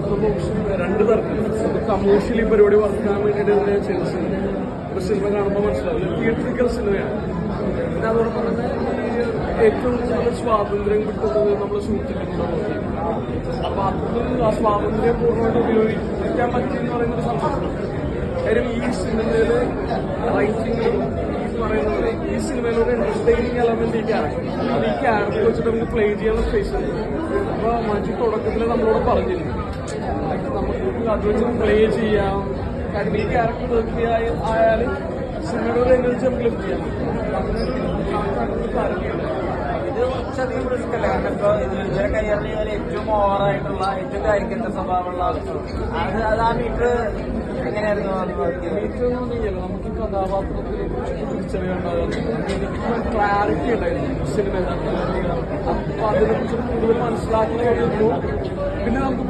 Promotion രണ്ട് തരത്തിലുണ്ട്. Commercially പരിപാടി വർക്കാൻ വേണ്ടിയിട്ട് ഞാൻ ചെയ്ത സിനിമ. ഒരു സിനിമ കാണുമ്പോൾ മനസ്സിലാവില്ല, തിയേറ്ററിക്കൽ സിനിമയാണ്. പിന്നെ അതോടൊപ്പം തന്നെ ഈ ഏറ്റവും കൂടുതൽ സ്വാതന്ത്ര്യം കിട്ടുന്നത് നമ്മൾ സുഹൃത്തുക്കളുടെ നോക്കി. അപ്പൊ അതിൽ ആ സ്വാതന്ത്ര്യം പൂർണ്ണമായിട്ട് ഉപയോഗിക്കാൻ പറ്റിയെന്ന് പറയുന്നൊരു സന്തോഷമാണ്. കാര്യം ഈ സിനിമയില് റൈറ്റിംഗിലും പറയുന്നത് ഈ സിനിമയിലൊരു എന്റർടൈനിങ് എലമെന്റ് ഈ ക്യാരക്ടർ വെച്ചിട്ട് നമുക്ക് പ്ലേ ചെയ്യാനുള്ള സ്പേസ് ഉണ്ട്. അപ്പൊ മഞ്ജു തുടക്കത്തിൽ നമ്മളോട് പറഞ്ഞിരുന്നു നമുക്ക് അത് വെച്ച് പ്ലേ ചെയ്യാം. കാരണം ഈ ക്യാരക്ടർ വർക്ക് ആയാലും സിനിമയുടെ ഒരു എനർജി നമുക്ക് ലിഫ്റ്റ് ചെയ്യാം. ഇത് കുറച്ചധികം റിസ്ക് അല്ല. കാരണം ഇപ്പൊ ഇതുവരെ കയ്യേറിയ ഏറ്റവും ഓവറായിട്ടുള്ള ഏറ്റവും കായികന്റെ സ്വഭാവമുള്ള അത് ആ മീറ്റർ എങ്ങനെയായിരുന്നു? നമുക്ക് ഈ കഥാപാത്രത്തിനെ കുറിച്ച് തിരിച്ചറിയാൻ ക്ലാരിറ്റി ഉണ്ടായിരുന്നു സിനിമ. അപ്പൊ അതിനെ കുറിച്ച് കൂടുതൽ മനസ്സിലാക്കണമെന്നു പിന്നെ നമുക്ക്